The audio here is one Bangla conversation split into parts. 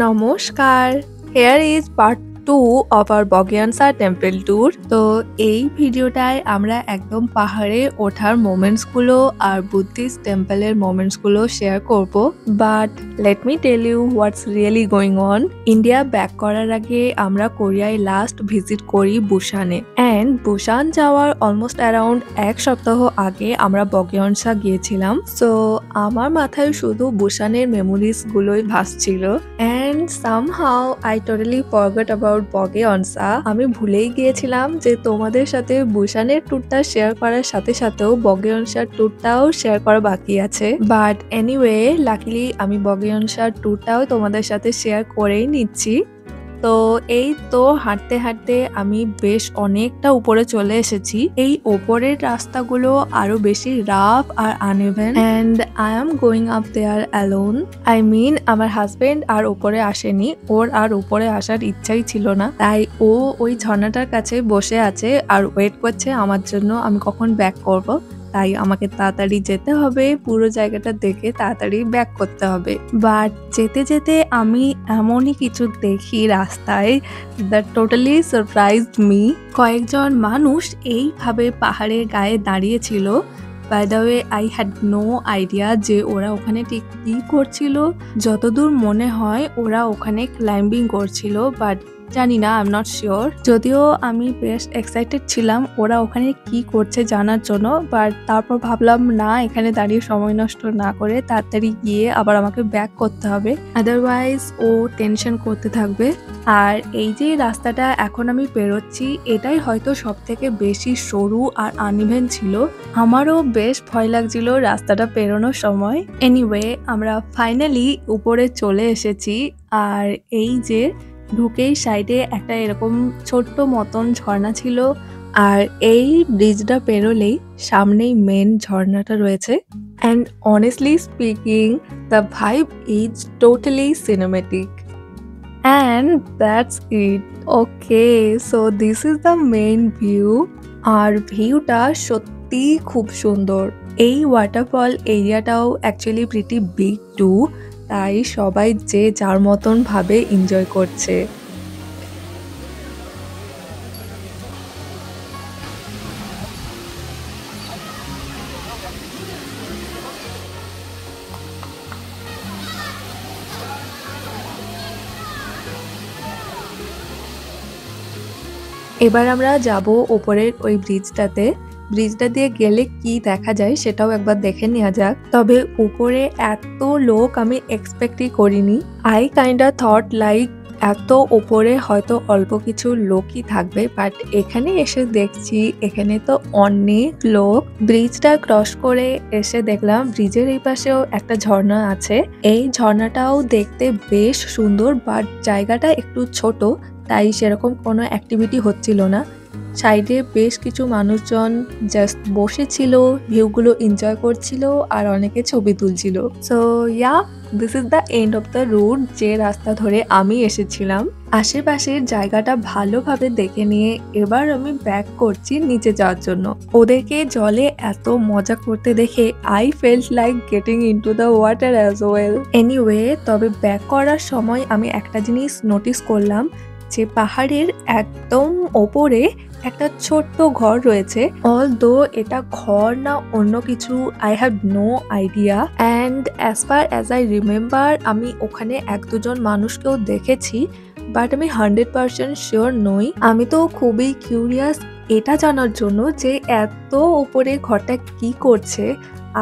নমস্কার! Here is part 2 of our বগিয়ানসা টেম্পল ট্যুর। তো এই ভিডিওটায় আমরা একদম পাহাড়ে ওঠার মোমেন্টসগুলো আর বুদ্ধিস্ট টেম্পলের মোমেন্টসগুলো শেয়ার করব। But let me tell you what's really going on. India back করার আগে আমরা কোরিয়ায় লাস্ট ভিজিট করি বুসানে। অ্যান্ড বুসান যাওয়ার অলমোস্ট অ্যারাউন্ড এক সপ্তাহ আগে আমরা বগিয়ানসা গিয়েছিলাম। সো আমার মাথায় শুধু বুসানের মেমোরিজগুলোই ভাসছিল। And somehow I totally forgot about বগিয়ানসা। আমি ভুলেই গিয়েছিলাম যে তোমাদের সাথে বুসানের ট্যুরটা শেয়ার করার সাথে সাথেও বগিয়ানসার ট্যুরটাও শেয়ার করা বাকি আছে। বাট এনিওয়ে লাকিলি আমি বগিয়ানসার ট্যুরটাও তোমাদের সাথে শেয়ার করেই নিচ্ছি। তো এই তো হাঁটতে হাঁটতে আমি বেশ অনেকটা উপরে চলে এসেছি। এই ওপরের রাস্তাগুলো আরো বেশি rough R uneven and I am going up there alone. I mean আমার হাজবেন্ড আর উপরে আসেনি, ওর আর উপরে আসার ইচ্ছাই ছিল না, তাই ও ওই ঝর্ণাটার কাছে বসে আছে আর ওয়েট করছে আমার জন্য আমি কখন ব্যাক করব। তাই আমাকে তাড়াতাড়ি যেতে হবে, পুরো জায়গাটা দেখে তাড়াতাড়ি ব্যাক করতে হবে। বাট যেতে যেতে আমি এমনই কিছু দেখি রাস্তায় দ্যাট টোটালি সারপ্রাইজড মি। কয়েকজন মানুষ এইভাবে পাহাড়ের গায়ে দাঁড়িয়েছিল। By the way I had no idea যে ওরা ওখানে ঠিক কি করছিল। যতদূর মনে হয় ওরা ওখানে ক্লাইম্বিং করছিল, বাট জানি না, আই এম নট শিওর। যদিও আমি বেশ এক্সাইটেড ছিলাম ওরা ওখানে কি করছে জানার জন্য, বাট তারপর ভাবলাম না, এখানে দাঁড়িয়ে সময় নষ্ট না করে তাড়াতাড়ি গিয়ে আবার আমাকে ব্যাক করতে হবে, আদারওয়াইজ ও টেনশন করতে থাকবে। আর এই যে রাস্তাটা এখন আমি পেরোচ্ছি এটাই হয়তো সব থেকে বেশি সরু আর আনইভেন ছিল। আমারও বেশ ভয় লাগছিল রাস্তাটা পেরোনোর সময়। এনিওয়ে আমরা ফাইনালি উপরে চলে এসেছি। আর এই যে ঢুকেই সাইডে একটা এরকম ছোট্ট মতন ঝর্ণা ছিল, আর এই ব্রিজটা পেরোলেই সামনেই মেন ঝর্ণাটা রয়েছে। And honestly speaking the vibe is totally cinematic and that's it. Okay, so this is the main view. আর ভিউটা সত্যি খুব সুন্দর। এই ওয়াটারফল এরিয়াটাও অ্যাকচুয়ালি প্রিটি বিগ টু, তাই সবাই যে যার মতন ভাবে এনজয় করছে। এবার আমরা যাব ওপরের ওই ব্রিজটাতে। ব্রিজটা দিয়ে গেলে কি দেখা যায় সেটাও একবার দেখে নেওয়া যাক। তবে উপরে এত লোক আমি এক্সপেক্টই করিনি। আই কাইন্ডা থট লাইক এত ওপরে হয়তো অল্প কিছু লোকই থাকবে, বাট এখানে এসে দেখছি এখানে তো অনেক লোক। ব্রিজটা ক্রস করে এসে দেখলাম ব্রিজের এই পাশেও একটা ঝর্ণা আছে। এই ঝর্ণাটাও দেখতে বেশ সুন্দর, বাট জায়গাটা একটু ছোট, তাই সেরকম কোনো অ্যাক্টিভিটি হচ্ছিল না। সাইডে বেশ কিছু মানুষজন জাস্ট বসেছিল, ভিউগুলো এনজয় করছিল আর অনেকে ছবি তুলছিল। So yeah, this is the end of the route যে রাস্তা ধরে আমি এসেছিলাম। আশেপাশের জায়গাটা ভালোভাবে দেখে নিয়ে এবার আমি ব্যাক করছি নিচে যাওয়ার জন্য। ওদেরকে জলে এত মজা করতে দেখে I felt like getting into the water as well. Anyway, তবে ব্যাক করার সময় আমি একটা জিনিস নোটিস করলাম যে পাহাড়ের একদম ওপরে একটা ছোট্ট ঘর রয়েছে। অলদো এটা ঘর না অন্য কিছু, I have no idea. And as far as I remember আমি ওখানে এক দুজন মানুষকেও দেখেছি, বাট আমি 100% শিওর নই। আমি তো খুবই কিউরিয়াস এটা জানার জন্য যে এত উপরে ঘরটা কি করছে,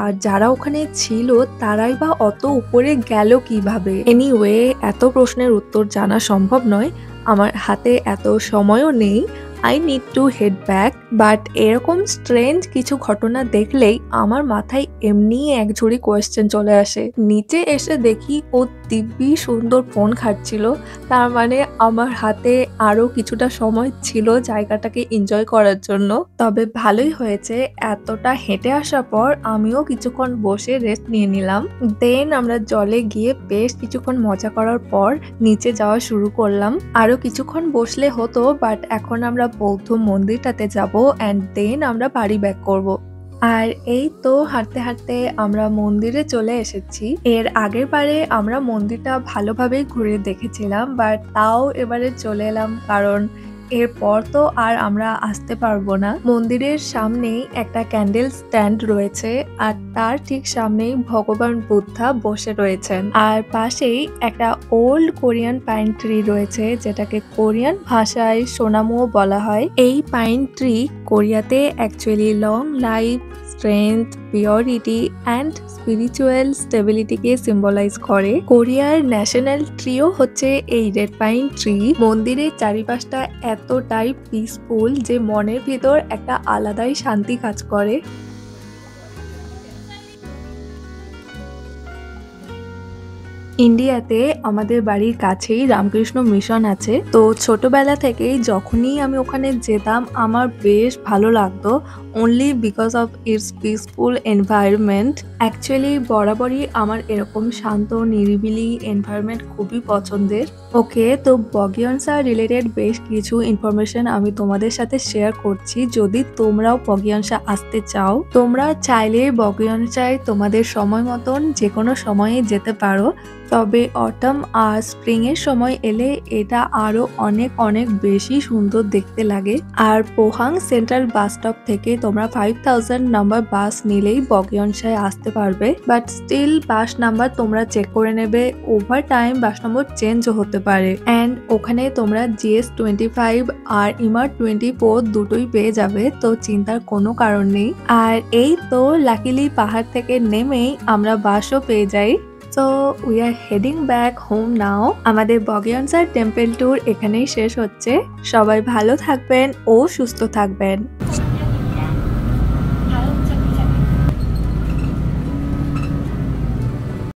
আর যারা ওখানে ছিল তারাই বা অত উপরে গেল কিভাবে। এনিওয়ে, এত প্রশ্নের উত্তর জানা সম্ভব নয়, আমার হাতে এত সময়ও নেই। I need to head back. But এরকম স্ট্রেঞ্জ কিছু ঘটনা দেখলেই আমার মাথায় এমনি এক ঝুড়ি কোয়েশ্চেন চলে আসে। নিচে এসে দেখি ও দিব্যি সুন্দর ফোন ঘাটছিল, তার মানে আমার হাতে আরো কিছুটা সময় ছিল জায়গাটাকে এনজয় করার জন্য। তবে ভালোই হয়েছে, এতটা হেঁটে আসার পর আমিও কিছুক্ষণ বসে রেস্ট নিয়ে নিলাম। দেন আমরা জলে গিয়ে বেশ কিছুক্ষণ মজা করার পর নিচে যাওয়া শুরু করলাম। আরো কিছুক্ষণ বসলে হতো, বাট এখন আমরা বৌদ্ধ মন্দিরটাতে যাব অ্যান্ড দেন আমরা বাড়ি ব্যাক করব। আর এই তো হাঁটতে হাঁটতে আমরা মন্দিরে চলে এসেছি। এর আগের বারে আমরা মন্দিরটা ভালোভাবে ঘুরে দেখেছিলাম, বাট তাও এবারে চলে এলাম কারণ এরপর তো আর আমরা আসতে পারবো না। মন্দিরের সামনেই একটা ক্যান্ডেল স্ট্যান্ড রয়েছে আর তার ঠিক সামনেই ভগবান বুদ্ধা বসে রয়েছেন। আর পাশেই একটা ওল্ড কোরিয়ান পাইন ট্রি রয়েছে, যেটাকে কোরিয়ান ভাষায় সোনামুও বলা হয়। এই পাইন ট্রি কোরিয়াতে actually long life, strength, purity and spiritual স্টেবিলিটিকে সিম্বলাইজ করে। কোরিয়ার ন্যাশনাল ট্রিও হচ্ছে এই রেড পাইন ট্রি। মন্দিরের চারিপাশটা এতটাই পিসফুল যে মনের ভিতর একটা আলাদাই শান্তি কাজ করে। ইন্ডিয়াতে আমাদের বাড়ির কাছেই রামকৃষ্ণ মিশন আছে, তো ছোটবেলা থেকেই যখনই আমি ওখানে যেতাম আমার বেশ ভালো লাগতো, only because of its peaceful environment. Actually বরাবরই আমার এরকম শান্ত নিরিবিলি এনভায়রনমেন্ট খুবই পছন্দের। ওকে, তো বগিয়নসা রিলেটেড বেশ কিছু ইনফরমেশন আমি তোমাদের সাথে শেয়ার করছি। যদি তোমরাও বগিয়নসা আসতে চাও, তোমরা চাইলে বগিয়নসায় তোমাদের সময় মতন যে কোনো সময়ে যেতে পারো। তবে অটাম আর স্প্রিং এর সময় এলে এটা আরো অনেক অনেক বেশি সুন্দর দেখতে লাগে। আর পোহাং সেন্ট্রাল বাস স্টপ থেকে তোমরা 5000 নাম্বার বাস নিলেই বগিয়নসায় আসতে পারবে, বাট স্টিল বাস নাম্বার তোমরা চেক করে নেবে, ওভার টাইম বাস নম্বর চেঞ্জও হতে পারে। অ্যান্ড ওখানে তোমরা GS25 আর ইমার 24 দুটোই পেয়ে যাবে, তো চিন্তার কোনো কারণ নেই। আর এই তো লাকিলি পাহাড় থেকে নেমেই আমরা বাসও পেয়ে যাই। So we are heading back home now. আমাদের বগিয়নসা টেম্পল ট্যুর এখানেই শেষ হচ্ছে। সবাই ভালো থাকবেন ও সুস্থ থাকবেন।